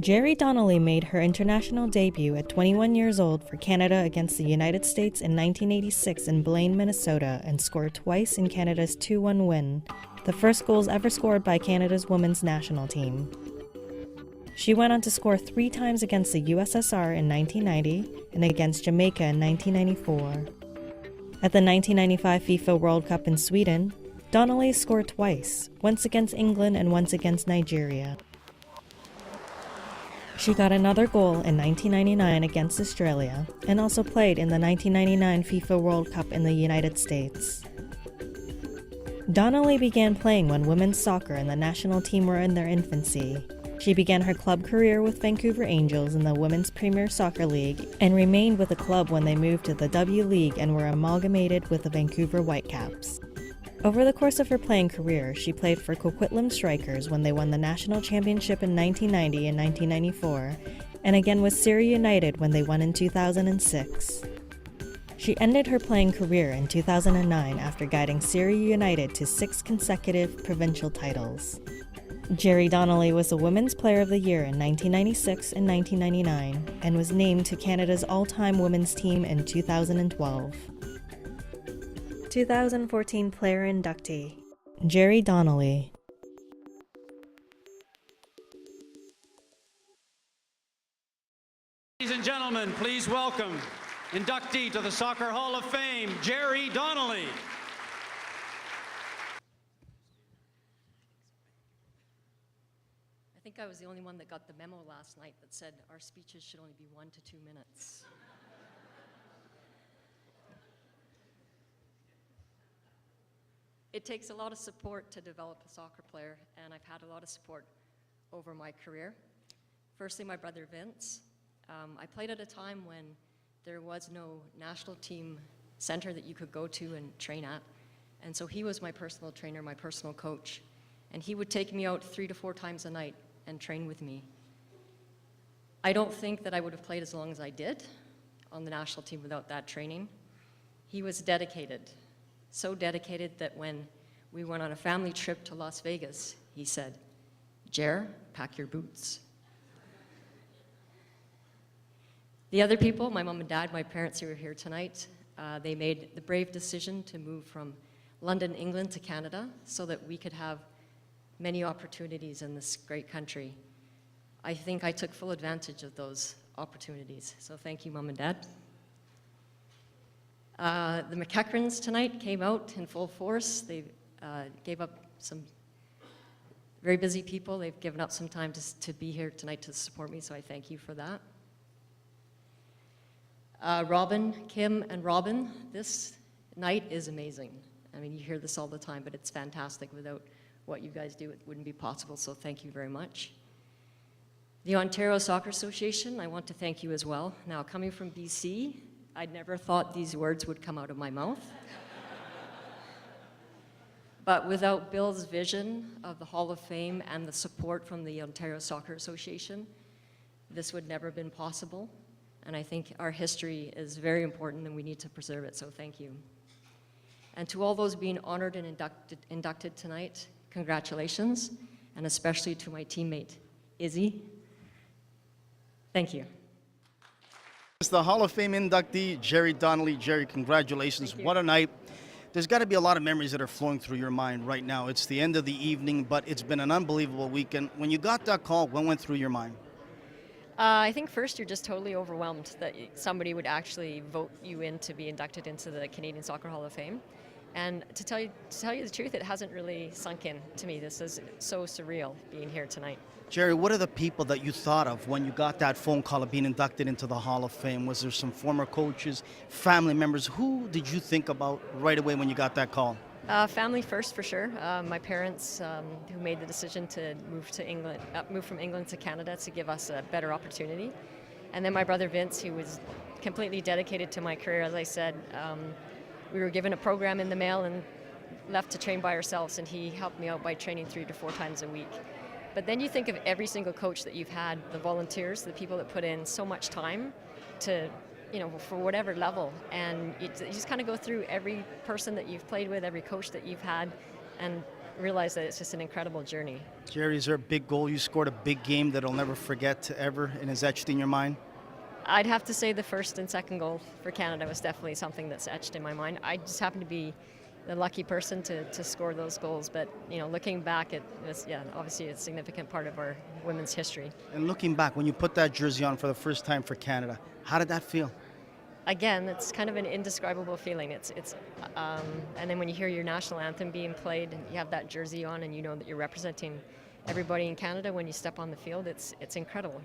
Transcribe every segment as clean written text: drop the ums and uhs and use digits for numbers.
Geri Donnelly made her international debut at 21 years old for Canada against the United States in 1986 in Blaine, Minnesota, and scored twice in Canada's 2-1 win, the first goals ever scored by Canada's women's national team. She went on to score 3 times against the USSR in 1990 and against Jamaica in 1994. At the 1995 FIFA World Cup in Sweden, Donnelly scored twice, once against England and once against Nigeria. She got another goal in 1999 against Australia and also played in the 1999 FIFA World Cup in the United States. Donnelly began playing when women's soccer and the national team were in their infancy. She began her club career with Vancouver Angels in the Women's Premier Soccer League and remained with the club when they moved to the W League and were amalgamated with the Vancouver Whitecaps. Over the course of her playing career, she played for Coquitlam Strikers when they won the national championship in 1990 and 1994, and again with Surrey United when they won in 2006. She ended her playing career in 2009 after guiding Surrey United to 6 consecutive provincial titles. Geri Donnelly was the Women's Player of the Year in 1996 and 1999, and was named to Canada's all-time women's team in 2012. 2014 Player Inductee, Geri Donnelly. Ladies and gentlemen, please welcome inductee to the Soccer Hall of Fame, Geri Donnelly. I think I was the only one that got the memo last night that said our speeches should only be 1 to 2 minutes. It takes a lot of support to develop a soccer player, and I've had a lot of support over my career. Firstly, my brother Vince. I played at a time when there was no national team center that you could go to and train at, and so he was my personal trainer, my personal coach, and he would take me out 3 to 4 times a night and train with me. I don't think that I would have played as long as I did on the national team without that training. He was dedicated. So dedicated that when we went on a family trip to Las Vegas, he said, "Jer, pack your boots." The other people, my mom and dad, my parents who are here tonight, they made the brave decision to move from London, England to Canada so that we could have many opportunities in this great country. I think I took full advantage of those opportunities. So thank you, Mom and Dad. The McEachrons tonight came out in full force. They gave up some very busy people. They've given up some time to be here tonight to support me, so I thank you for that. Robin, Kim, and Robin, this night is amazing. I mean, you hear this all the time, but it's fantastic. Without what you guys do, it wouldn't be possible, so thank you very much. The Ontario Soccer Association, I want to thank you as well. Now, coming from BC, I'd never thought these words would come out of my mouth. But without Bill's vision of the Hall of Fame and the support from the Ontario Soccer Association, this would never have been possible. And I think our history is very important and we need to preserve it, so thank you. And to all those being honored and inducted tonight, congratulations, and especially to my teammate, Izzy. Thank you. It's the Hall of Fame inductee, Geri Donnelly. Geri, congratulations. What a night. There's got to be a lot of memories that are flowing through your mind right now. It's the end of the evening, but it's been an unbelievable weekend. When you got that call, what went through your mind? I think first you're just totally overwhelmed that somebody would actually vote you in to be inducted into the Canadian Soccer Hall of Fame. And to tell you the truth, it hasn't really sunk in to me. This is so surreal being here tonight. Geri, what are the people that you thought of when you got that phone call of being inducted into the Hall of Fame? Was there some former coaches, family members? Who did you think about right away when you got that call? Family first, for sure. My parents, who made the decision to move from England to Canada to give us a better opportunity. And then my brother Vince, who was completely dedicated to my career. As I said, we were given a program in the mail and left to train by ourselves, and he helped me out by training 3 to 4 times a week. But then you think of every single coach that you've had, the volunteers, the people that put in so much time to for whatever level. And you just kind of go through every person that you've played with, every coach that you've had, and realize that it's just an incredible journey. Geri, is there a big goal you scored, a big game that I'll never forget ever and is etched in your mind? I'd have to say the first and second goal for Canada was definitely something that's etched in my mind. I just happened to be the lucky person to score those goals, but looking back, it was obviously a significant part of our women's history. And looking back, when you put that jersey on for the first time for Canada, how did that feel? Again, it's kind of an indescribable feeling. And then when you hear your national anthem being played and you have that jersey on and you know that you're representing everybody in Canada when you step on the field, it's incredible.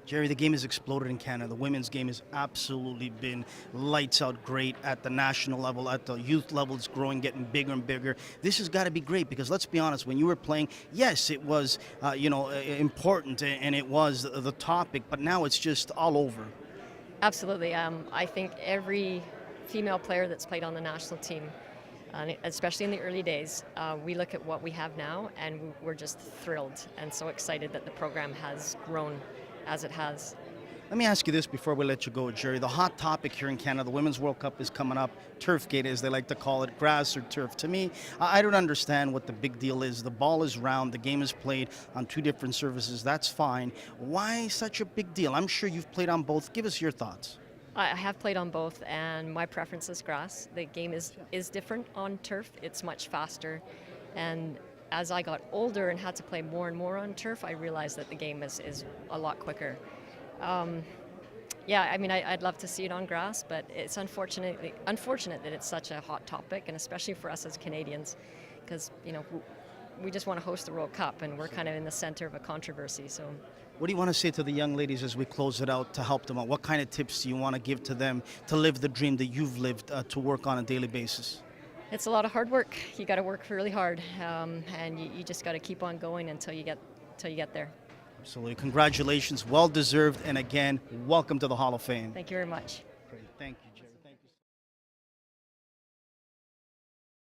Geri, the game has exploded in Canada. The women's game has absolutely been lights out great at the national level, at the youth level. It's growing, getting bigger and bigger. This has got to be great because let's be honest, when you were playing, yes, it was important and it was the topic, but now it's just all over. Absolutely. I think every female player that's played on the national team, especially in the early days, we look at what we have now and we're just thrilled and so excited that the program has grown as it has. Let me ask you this before we let you go, Geri. The hot topic here in Canada, the Women's World Cup is coming up. Turfgate, as they like to call it, grass or turf. To me, I don't understand what the big deal is. The ball is round. The game is played on two different surfaces. That's fine. Why such a big deal? I'm sure you've played on both. Give us your thoughts. I have played on both, and my preference is grass. The game is different on turf. It's much faster, and as I got older and had to play more and more on turf, I realized that the game is a lot quicker. I'd love to see it on grass, but it's unfortunate that it's such a hot topic, and especially for us as Canadians, because we just want to host the World Cup, and we're kind of in the center of a controversy. So, what do you want to say to the young ladies as we close it out to help them out? What kind of tips do you want to give to them to live the dream that you've lived to work on a daily basis? It's a lot of hard work. You got to work really hard, and you just got to keep on going until you get there. Absolutely. Congratulations. Well deserved. And again, welcome to the Hall of Fame. Thank you very much. Great. Thank you, Geri.